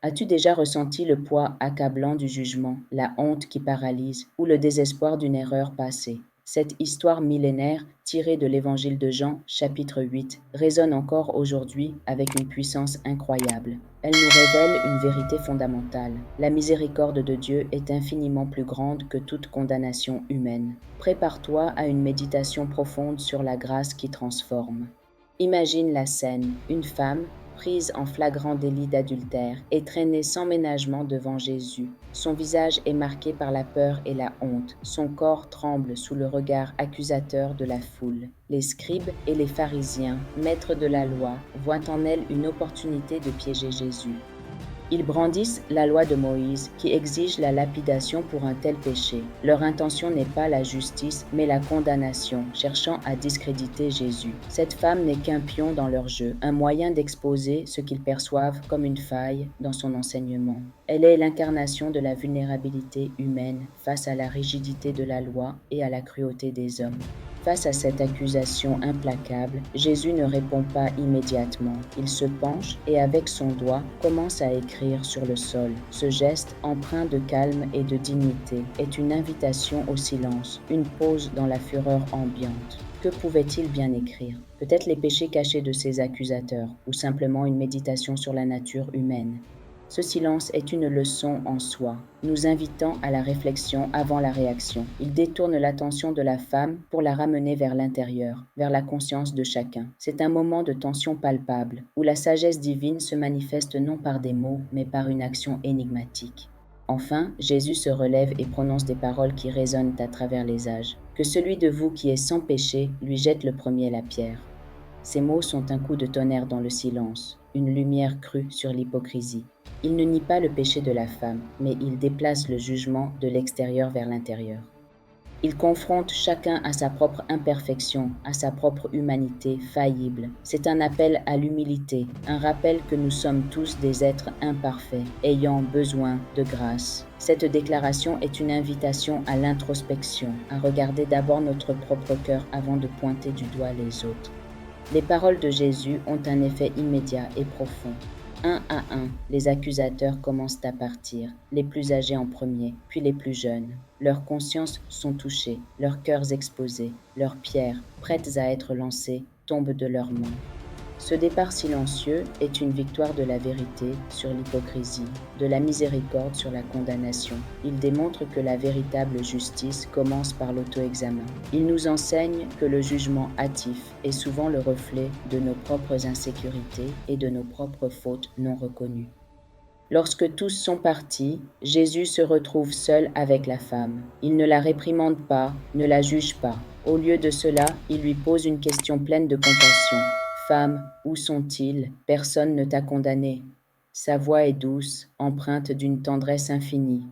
As-tu déjà ressenti le poids accablant du jugement, la honte qui paralyse ou le désespoir d'une erreur passée? Cette histoire millénaire, tirée de l'Évangile de Jean, chapitre 8, résonne encore aujourd'hui avec une puissance incroyable. Elle nous révèle une vérité fondamentale. La miséricorde de Dieu est infiniment plus grande que toute condamnation humaine. Prépare-toi à une méditation profonde sur la grâce qui transforme. Imagine la scène, une femme, prise en flagrant délit d'adultère, est traînée sans ménagement devant Jésus. Son visage est marqué par la peur et la honte. Son corps tremble sous le regard accusateur de la foule. Les scribes et les pharisiens, maîtres de la loi, voient en elle une opportunité de piéger Jésus. Ils brandissent la loi de Moïse qui exige la lapidation pour un tel péché. Leur intention n'est pas la justice, mais la condamnation, cherchant à discréditer Jésus. Cette femme n'est qu'un pion dans leur jeu, un moyen d'exposer ce qu'ils perçoivent comme une faille dans son enseignement. Elle est l'incarnation de la vulnérabilité humaine face à la rigidité de la loi et à la cruauté des hommes. Face à cette accusation implacable, Jésus ne répond pas immédiatement. Il se penche et avec son doigt commence à écrire sur le sol. Ce geste, empreint de calme et de dignité, est une invitation au silence, une pause dans la fureur ambiante. Que pouvait-il bien écrire? Peut-être les péchés cachés de ses accusateurs, ou simplement une méditation sur la nature humaine. Ce silence est une leçon en soi, nous invitant à la réflexion avant la réaction. Il détourne l'attention de la femme pour la ramener vers l'intérieur, vers la conscience de chacun. C'est un moment de tension palpable, où la sagesse divine se manifeste non par des mots, mais par une action énigmatique. Enfin, Jésus se relève et prononce des paroles qui résonnent à travers les âges. Que celui de vous qui est sans péché lui jette le premier la pierre. Ces mots sont un coup de tonnerre dans le silence, une lumière crue sur l'hypocrisie. Il ne nie pas le péché de la femme, mais il déplace le jugement de l'extérieur vers l'intérieur. Il confronte chacun à sa propre imperfection, à sa propre humanité faillible. C'est un appel à l'humilité, un rappel que nous sommes tous des êtres imparfaits, ayant besoin de grâce. Cette déclaration est une invitation à l'introspection, à regarder d'abord notre propre cœur avant de pointer du doigt les autres. Les paroles de Jésus ont un effet immédiat et profond. Un à un, les accusateurs commencent à partir, les plus âgés en premier, puis les plus jeunes. Leurs consciences sont touchées, leurs cœurs exposés, leurs pierres, prêtes à être lancées, tombent de leurs mains. Ce départ silencieux est une victoire de la vérité sur l'hypocrisie, de la miséricorde sur la condamnation. Il démontre que la véritable justice commence par l'auto-examen. Il nous enseigne que le jugement hâtif est souvent le reflet de nos propres insécurités et de nos propres fautes non reconnues. Lorsque tous sont partis, Jésus se retrouve seul avec la femme. Il ne la réprimande pas, ne la juge pas. Au lieu de cela, il lui pose une question pleine de compassion. Femme, où sont-ils? Personne ne t'a condamné. Sa voix est douce, empreinte d'une tendresse infinie.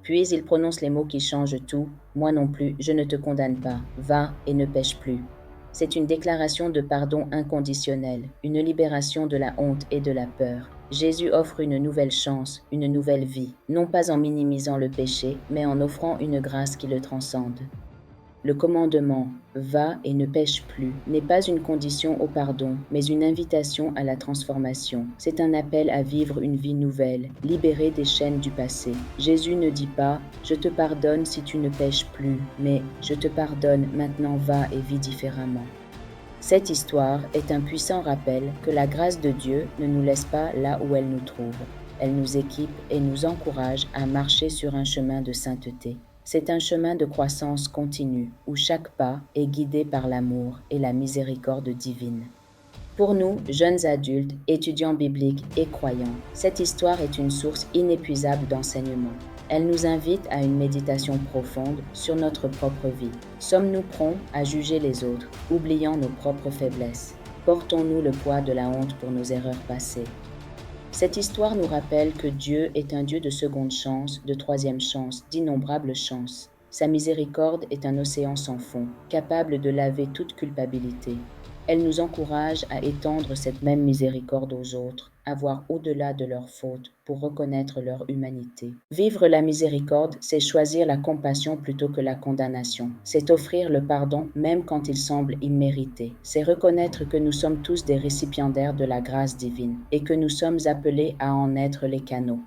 Puis il prononce les mots qui changent tout. Moi non plus, je ne te condamne pas. Va et ne pêche plus. C'est une déclaration de pardon inconditionnel, une libération de la honte et de la peur. Jésus offre une nouvelle chance, une nouvelle vie, non pas en minimisant le péché, mais en offrant une grâce qui le transcende. Le commandement « Va et ne pêche plus » n'est pas une condition au pardon, mais une invitation à la transformation. C'est un appel à vivre une vie nouvelle, libérée des chaînes du passé. Jésus ne dit pas « Je te pardonne si tu ne pêches plus », mais « Je te pardonne, maintenant va et vis différemment ». Cette histoire est un puissant rappel que la grâce de Dieu ne nous laisse pas là où elle nous trouve. Elle nous équipe et nous encourage à marcher sur un chemin de sainteté. C'est un chemin de croissance continue où chaque pas est guidé par l'amour et la miséricorde divine. Pour nous, jeunes adultes, étudiants bibliques et croyants, cette histoire est une source inépuisable d'enseignement. Elle nous invite à une méditation profonde sur notre propre vie. Sommes-nous prompts à juger les autres, oubliant nos propres faiblesses? Portons-nous le poids de la honte pour nos erreurs passées? Cette histoire nous rappelle que Dieu est un Dieu de seconde chance, de troisième chance, d'innombrables chances. Sa miséricorde est un océan sans fond, capable de laver toute culpabilité. Elle nous encourage à étendre cette même miséricorde aux autres, à voir au-delà de leurs fautes pour reconnaître leur humanité. Vivre la miséricorde, c'est choisir la compassion plutôt que la condamnation. C'est offrir le pardon même quand il semble immérité. C'est reconnaître que nous sommes tous des récipiendaires de la grâce divine et que nous sommes appelés à en être les canaux.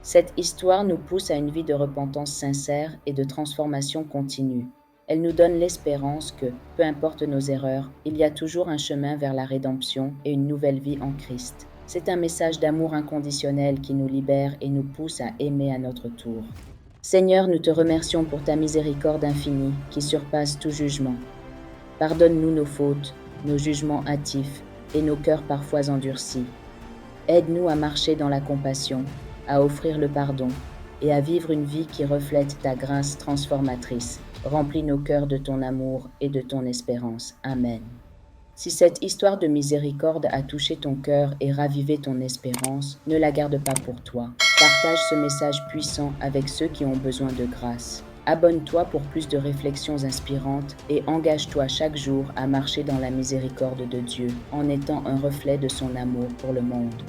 Cette histoire nous pousse à une vie de repentance sincère et de transformation continue. Elle nous donne l'espérance que, peu importe nos erreurs, il y a toujours un chemin vers la rédemption et une nouvelle vie en Christ. C'est un message d'amour inconditionnel qui nous libère et nous pousse à aimer à notre tour. Seigneur, nous te remercions pour ta miséricorde infinie qui surpasse tout jugement. Pardonne-nous nos fautes, nos jugements hâtifs et nos cœurs parfois endurcis. Aide-nous à marcher dans la compassion, à offrir le pardon et à vivre une vie qui reflète ta grâce transformatrice. Remplis nos cœurs de ton amour et de ton espérance. Amen. Si cette histoire de miséricorde a touché ton cœur et ravivé ton espérance, ne la garde pas pour toi. Partage ce message puissant avec ceux qui ont besoin de grâce. Abonne-toi pour plus de réflexions inspirantes et engage-toi chaque jour à marcher dans la miséricorde de Dieu en étant un reflet de son amour pour le monde.